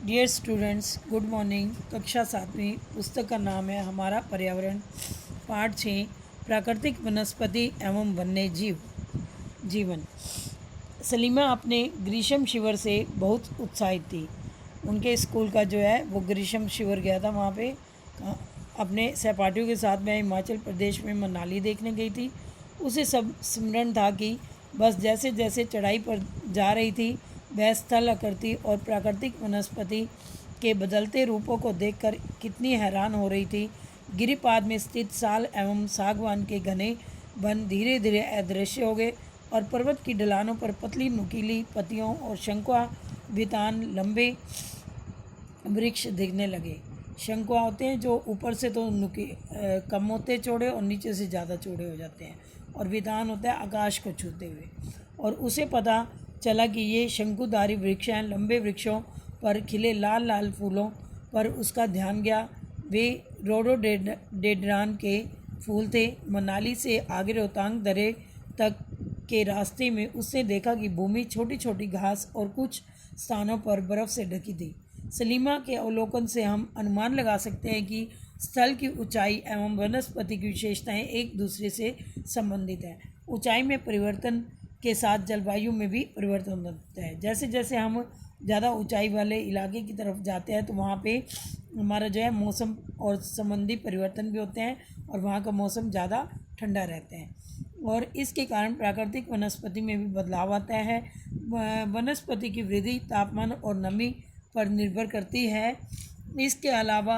Dear students, good morning. कक्षा 7वीं पुस्तक का नाम है हमारा पर्यावरण। पाठ 6, प्राकृतिक वनस्पति एवं वन्य जीवन। सलीमा अपने ग्रीष्म शिविर से बहुत उत्साहित थी। उनके स्कूल का जो है वो ग्रीष्म शिविर गया था। वहाँ पे अपने सहपाठियों के साथ में हिमाचल प्रदेश में मनाली देखने गई थी। उसे सब स्मरण था कि बस जैसे जैसे चढ़ाई पर जा रही थी वह स्थल आकृति और प्राकृतिक वनस्पति के बदलते रूपों को देखकर कितनी हैरान हो रही थी। गिरिपाद में स्थित साल एवं सागवान के घने वन धीरे धीरे अदृश्य हो गए और पर्वत की ढलानों पर पतली नुकीली पत्तियों और शंकुआ वितान लंबे वृक्ष दिखने लगे। शंकुआ होते हैं जो ऊपर से तो कम होते चौड़े और नीचे से ज़्यादा चौड़े हो जाते हैं, और वितान होता है आकाश को छूते हुए। और उसे पता चला कि ये शंकुधारी वृक्ष हैं। लंबे वृक्षों पर खिले लाल लाल फूलों पर उसका ध्यान गया। वे रोडोडेंड्रॉन के फूल थे। मनाली से आगे रोहतांग दर्रे तक के रास्ते में उसने देखा कि भूमि छोटी छोटी घास और कुछ स्थानों पर बर्फ़ से ढकी थी। सलीमा के अवलोकन से हम अनुमान लगा सकते हैं कि स्थल की ऊंचाई एवं वनस्पति की विशेषताएं एक दूसरे से संबंधित हैं। ऊंचाई में परिवर्तन के साथ जलवायु में भी परिवर्तन होता है। जैसे जैसे हम ज़्यादा ऊंचाई वाले इलाके की तरफ जाते हैं तो वहाँ पे हमारा जो है मौसम और संबंधी परिवर्तन भी होते हैं और वहाँ का मौसम ज़्यादा ठंडा रहता है, और इसके कारण प्राकृतिक वनस्पति में भी बदलाव आता है। वनस्पति की वृद्धि तापमान और नमी पर निर्भर करती है। इसके अलावा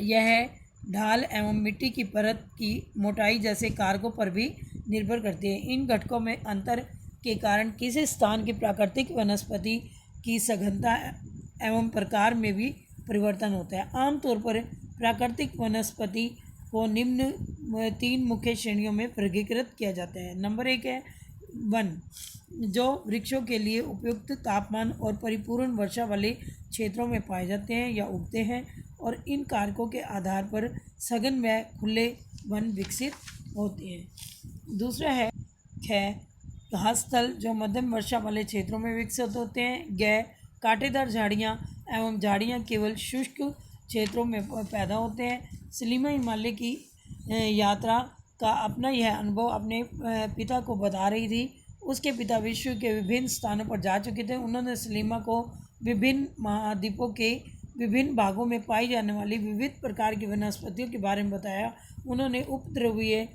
यह ढाल एवं मिट्टी की परत की मोटाई जैसे कारकों पर भी निर्भर करती है। इन घटकों में अंतर के कारण किसी स्थान की प्राकृतिक वनस्पति की सघनता एवं प्रकार में भी परिवर्तन होता है। आमतौर पर प्राकृतिक वनस्पति को निम्न 3 मुख्य श्रेणियों में वर्गीकृत किया जाता है। नंबर 1 है वन, जो वृक्षों के लिए उपयुक्त तापमान और परिपूर्ण वर्षा वाले क्षेत्रों में पाए जाते हैं या उगते हैं, और इन कारकों के आधार पर सघन व खुले वन विकसित होते हैं। दूसरा है घास स्थल, जो मध्यम वर्षा वाले क्षेत्रों में विकसित होते हैं। कांटेदार झाड़ियाँ एवं झाड़ियाँ केवल शुष्क क्षेत्रों में पैदा होते हैं। सलीमा हिमालय की यात्रा का अपना यह अनुभव अपने पिता को बता रही थी। उसके पिता विश्व के विभिन्न स्थानों पर जा चुके थे। उन्होंने सलीमा को विभिन्न महाद्वीपों के विभिन्न भागों में पाई जाने वाली विविध प्रकार की वनस्पतियों के बारे में बताया। उन्होंने उपद्रवीय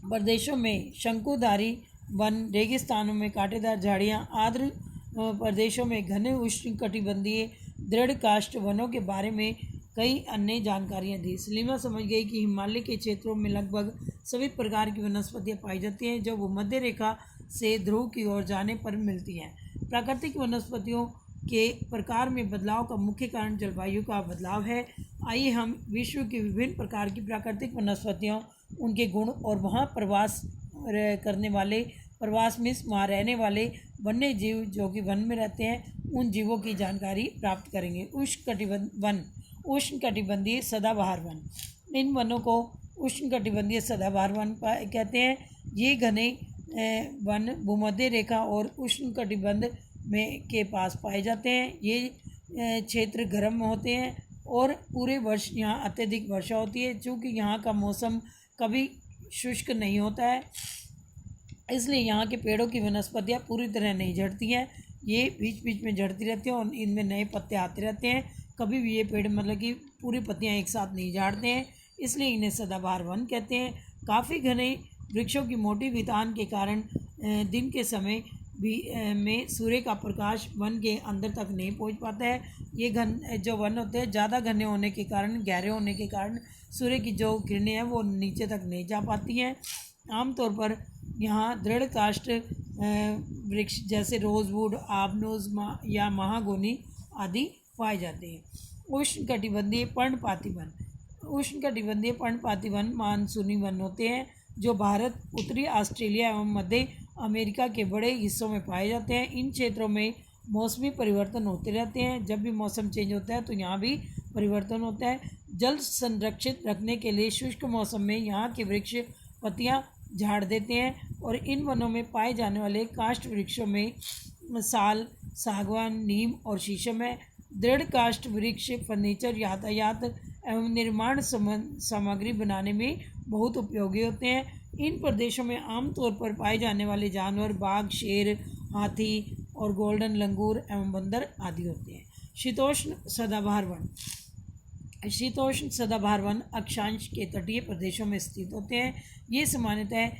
प्रदेशों में शंकुधारी वन, रेगिस्तानों में कांटेदार झाड़ियाँ, आर्द्र प्रदेशों में घने उष्णकटिबंधीय दृढ़ काष्ठ वनों के बारे में कई अन्य जानकारियाँ दी। सलीमा समझ गई कि हिमालय के क्षेत्रों में लगभग सभी प्रकार की वनस्पतियाँ पाई जाती हैं जो भूमध्य रेखा से ध्रुव की ओर जाने पर मिलती हैं। प्राकृतिक वनस्पतियों के प्रकार में बदलाव का मुख्य कारण जलवायु का बदलाव है। आइए हम विश्व की विभिन्न प्रकार की प्राकृतिक वनस्पतियों, उनके गुण और वहाँ प्रवास करने वाले, प्रवास मीन्स वहाँ रहने वाले वन्य जीव जो कि वन में रहते हैं, उन जीवों की जानकारी प्राप्त करेंगे। उष्णकटिबंधीय सदाबहार वन। इन वनों को उष्णकटिबंधीय सदाबहार वन कहते हैं। ये घने वन भूमध्य रेखा और उष्णकटिबंध में के पास पाए जाते हैं। ये क्षेत्र गर्म होते हैं और पूरे वर्ष यहाँ अत्यधिक वर्षा होती है। चूँकि यहाँ का मौसम कभी शुष्क नहीं होता है, इसलिए यहाँ के पेड़ों की वनस्पतियाँ पूरी तरह नहीं झड़ती हैं। ये बीच बीच में झड़ती रहती हैं और इनमें नए पत्ते आते रहते हैं। कभी भी ये पेड़ मतलब कि पूरी पत्तियाँ एक साथ नहीं झाड़ते हैं, इसलिए इन्हें सदाबहार वन कहते हैं। काफ़ी घने वृक्षों की मोटी वितान के कारण दिन के समय भी में सूर्य का प्रकाश वन के अंदर तक नहीं पहुंच पाता है। ये जो वन होते हैं ज़्यादा घने होने के कारण, गहरे होने के कारण सूर्य की जो किरणें हैं वो नीचे तक नहीं जा पाती हैं। आमतौर पर यहाँ दृढ़ काष्ठ वृक्ष जैसे रोजवुड, आबनूज या महागोनी आदि पाए जाते हैं। उष्णकटिबंधीय पर्णपाती वन। उष्णकटिबंधीय पर्णपाती वन मानसूनी वन होते हैं जो भारत, उत्तरी ऑस्ट्रेलिया एवं मध्य अमेरिका के बड़े हिस्सों में पाए जाते हैं। इन क्षेत्रों में मौसमी परिवर्तन होते रहते हैं। जब भी मौसम चेंज होता है तो यहाँ भी परिवर्तन होता है। जल संरक्षित रखने के लिए शुष्क मौसम में यहाँ के वृक्ष पत्तियाँ झाड़ देते हैं, और इन वनों में पाए जाने वाले काष्ठ वृक्षों में साल, सागवान, नीम और शीशम है। दृढ़ काष्ठ वृक्ष फर्नीचर, यातायात एवं निर्माण सामग्री बनाने में बहुत उपयोगी होते हैं। इन प्रदेशों में आमतौर पर पाए जाने वाले जानवर बाघ, शेर, हाथी और गोल्डन लंगूर एवं बंदर आदि होते हैं। शीतोष्ण सदाबहार वन। शीतोष्ण सदाबहार वन अक्षांश के तटीय प्रदेशों में स्थित होते हैं। ये सामान्यतः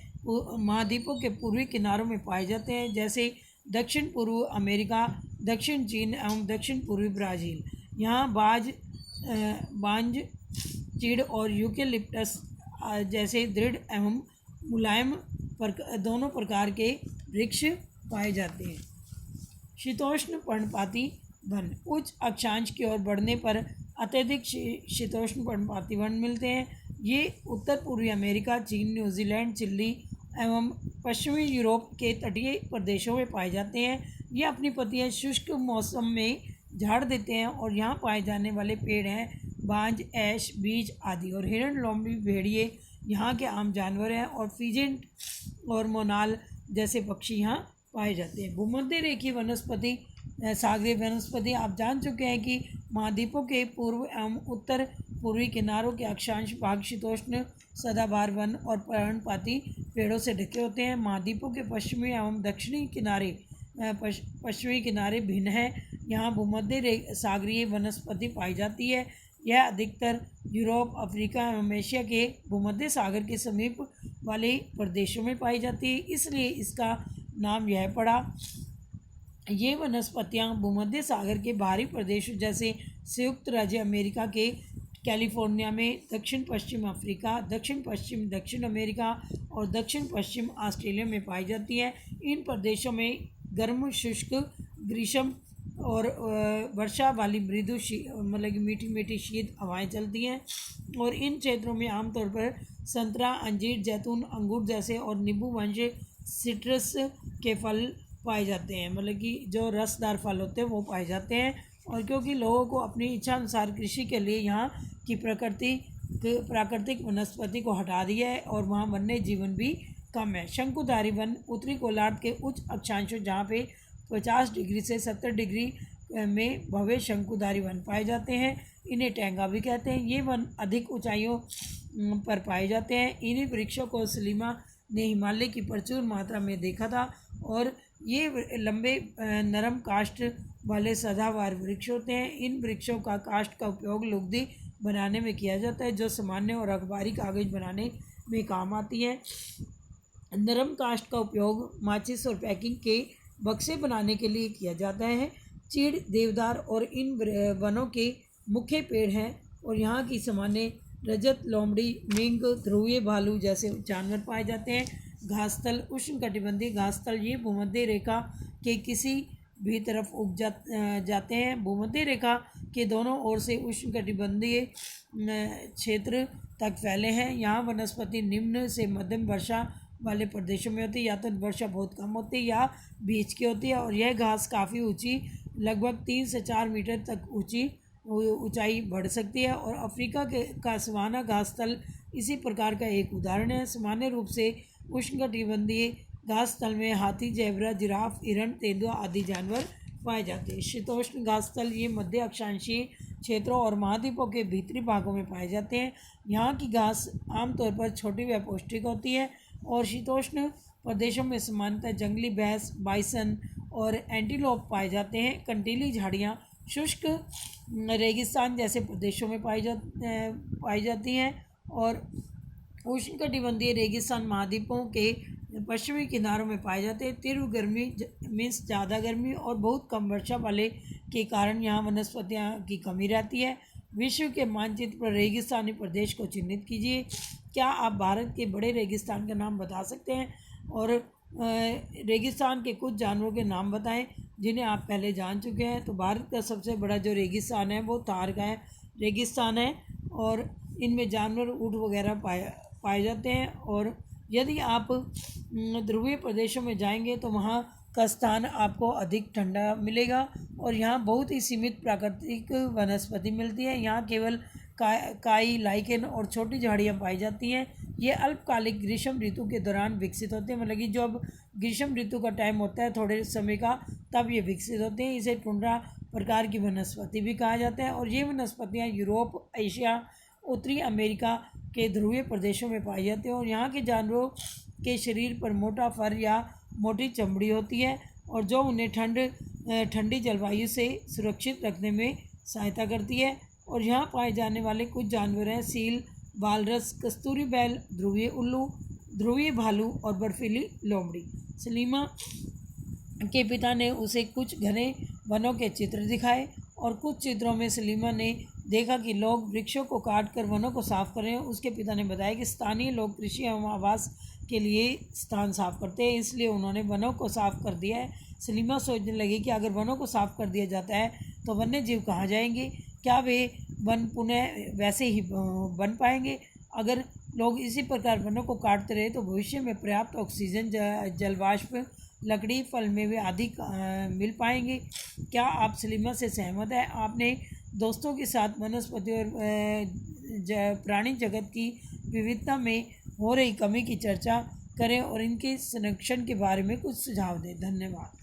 महाद्वीपों के पूर्वी किनारों में पाए जाते हैं, जैसे दक्षिण पूर्व अमेरिका, दक्षिण चीन एवं दक्षिण पूर्वी ब्राज़ील। यहाँ बांज, चीड़ और यूकेलिप्टस जैसे दृढ़ एवं मुलायम दोनों प्रकार के वृक्ष पाए जाते हैं। शीतोष्ण पर्णपाती वन। उच्च अक्षांश की ओर बढ़ने पर अत्यधिक शीतोष्ण पर्णपाती वन मिलते हैं। ये उत्तर पूर्वी अमेरिका, चीन, न्यूजीलैंड, चिली एवं पश्चिमी यूरोप के तटीय प्रदेशों में पाए जाते हैं। ये अपनी पत्तियां शुष्क मौसम में झाड़ देते हैं और यहाँ पाए जाने वाले पेड़ हैं बांज, ऐश, बीज आदि। और हिरण, लोमड़ी, भेड़िए यहाँ के आम जानवर हैं और फिजेंट और मोनाल जैसे पक्षी यहाँ पाए जाते हैं। भूमध्य रेखीय वनस्पति, सागरीय वनस्पति। आप जान चुके हैं कि महाद्वीपों के पूर्व एवं उत्तर पूर्वी किनारों के अक्षांश भाग शीतोष्ण सदाबहार वन और पर्णपाती पेड़ों से ढके होते हैं। महाद्वीपों के पश्चिमी एवं दक्षिणी किनारे पश्चिमी किनारे भिन्न है। यहाँ भूमध्य सागरीय वनस्पति पाई जाती है। यह अधिकतर यूरोप, अफ्रीका एवं एशिया के भूमध्य सागर के समीप वाले प्रदेशों में पाई जाती है, इसलिए इसका नाम यह पड़ा। ये वनस्पतियाँ भूमध्य सागर के बाहरी प्रदेशों जैसे संयुक्त राज्य अमेरिका के कैलिफोर्निया में, दक्षिण पश्चिम अफ्रीका, दक्षिण पश्चिम दक्षिण अमेरिका और दक्षिण पश्चिम ऑस्ट्रेलिया में पाई जाती हैं। इन प्रदेशों में गर्म, शुष्क, ग्रीष्म और वर्षा वाली मृदु मतलब कि मीठी मीठी शीत हवाएं चलती हैं। और इन क्षेत्रों में आमतौर पर संतरा, अंजीर, जैतून, अंगूर जैसे और नींबू वंश सिट्रस के फल पाए जाते हैं, मतलब कि जो रसदार फल होते हैं वो पाए जाते हैं। और क्योंकि लोगों को अपनी इच्छा अनुसार कृषि के लिए यहाँ की प्राकृतिक वनस्पति को हटा दिया है और वहाँ वन्य जीवन भी कम है। शंकुधारी वन। उत्तरी गोलार्ध के उच्च अक्षांशों जहाँ पे 50 डिग्री से 70 डिग्री में भव्य शंकुधारी वन पाए जाते हैं। इन्हें टैंगा भी कहते हैं। ये वन अधिक ऊंचाइयों पर पाए जाते हैं। इन्हीं वृक्षों को सलीमा ने हिमालय की प्रचुर मात्रा में देखा था और ये लंबे नरम काष्ठ वाले सदाबहार वृक्ष होते हैं। इन वृक्षों का काष्ठ का उपयोग लुगदी बनाने में किया जाता है, जो सामान्य और अखबारी कागज बनाने में काम आती है। नरम काष्ठ का उपयोग माचिस और पैकिंग के बक्से बनाने के लिए किया जाता है। चीड़, देवदार और इन वनों के मुख्य पेड़ हैं और यहाँ की सामान्य रजत, लोमड़ी, मिंग, ध्रुवीय भालू जैसे जानवर पाए जाते हैं। घासतल। उष्णकटिबंधीय घासतल। ये भूमध्य रेखा के किसी भी तरफ उग जाते हैं। भूमध्य रेखा के दोनों ओर से उष्णकटिबंधीय क्षेत्र तक फैले हैं। यहाँ वनस्पति निम्न से मध्यम वर्षा वाले प्रदेशों में होती है, या तो वर्षा बहुत कम होती है या बीच की होती है। और यह घास काफ़ी ऊंची, लगभग 3 से 4 मीटर तक ऊंचाई बढ़ सकती है। और अफ्रीका का सवाना घासतल इसी प्रकार का एक उदाहरण है। सामान्य रूप से उष्णकटिबंधीय घासतल में हाथी, ज़ेब्रा, जिराफ, हिरण, तेंदुआ आदि जानवर पाए जाते हैं। शीतोष्ण घासतल। ये मध्य अक्षांशीय क्षेत्रों और महाद्वीपों के भीतरी भागों में पाए जाते हैं। यहाँ की घास आमतौर पर छोटी व पौष्टिक होती है। और शीतोष्ण प्रदेशों में सामान्यतः जंगली भैंस, बाइसन और एंटीलोप पाए जाते हैं। कंटीली झाड़ियाँ शुष्क रेगिस्तान जैसे प्रदेशों में पाई जाती हैं। और उष्णकटिबंधीय रेगिस्तान महाद्वीपों के पश्चिमी किनारों में पाए जाते हैं। तीव्र गर्मी मीन्स ज़्यादा गर्मी और बहुत कम वर्षा वाले के कारण यहाँ वनस्पतियाँ की कमी रहती है। विश्व के मानचित्र पर रेगिस्तानी प्रदेश को चिन्हित कीजिए। क्या आप भारत के बड़े रेगिस्तान का नाम बता सकते हैं? और रेगिस्तान के कुछ जानवरों के नाम बताएं जिन्हें आप पहले जान चुके हैं। तो भारत का सबसे बड़ा जो रेगिस्तान है वो थार का रेगिस्तान है और इनमें जानवर, ऊँट वगैरह पाए जाते हैं। और यदि आप ध्रुवीय प्रदेशों में जाएंगे तो वहाँ का स्थान आपको अधिक ठंडा मिलेगा और यहाँ बहुत ही सीमित प्राकृतिक वनस्पति मिलती है। यहाँ केवल काई, लाइकेन और छोटी झाड़ियाँ पाई जाती हैं। ये अल्पकालिक ग्रीष्म ऋतु के दौरान विकसित होते हैं, मतलब कि जब ग्रीष्म ऋतु का टाइम होता है थोड़े समय का, तब ये विकसित होते हैं। इसे टुंड्रा प्रकार की वनस्पति भी कहा जाता है और ये वनस्पतियाँ यूरोप, एशिया, उत्तरी अमेरिका के ध्रुवीय प्रदेशों में पाई जाती हैं और यहाँ के जानवरों के शरीर पर मोटा फर या मोटी चमड़ी होती है और जो उन्हें ठंडी जलवायु से सुरक्षित रखने में सहायता करती है। और यहाँ पाए जाने वाले कुछ जानवर हैं सील, वालरस, कस्तूरी बैल, ध्रुवीय उल्लू, ध्रुवीय भालू और बर्फीली लोमड़ी। सलीमा के पिता ने उसे कुछ घने वनों के चित्र दिखाए और कुछ चित्रों में सलीमा ने देखा कि लोग वृक्षों को काट कर वनों को साफ कर रहे हैं। उसके पिता ने बताया कि स्थानीय लोग कृषि एवं आवास के लिए स्थान साफ करते हैं, इसलिए उन्होंने वनों को साफ कर दिया है। सलीमा सोचने लगी कि अगर वनों को साफ कर दिया जाता है तो वन्य जीव कहाँ जाएंगे, क्या वे वन पुनः वैसे ही बन पाएंगे। अगर लोग इसी प्रकार वनों को काटते रहे तो भविष्य में पर्याप्त ऑक्सीजन, जलवाष्प, लकड़ी, फल मेवे आदि मिल पाएंगे। क्या आप सलीमा से सहमत हैं? आपने दोस्तों के साथ वनस्पति और प्राणी जगत की विविधता में हो रही कमी की चर्चा करें और इनके संरक्षण के बारे में कुछ सुझाव दें। धन्यवाद।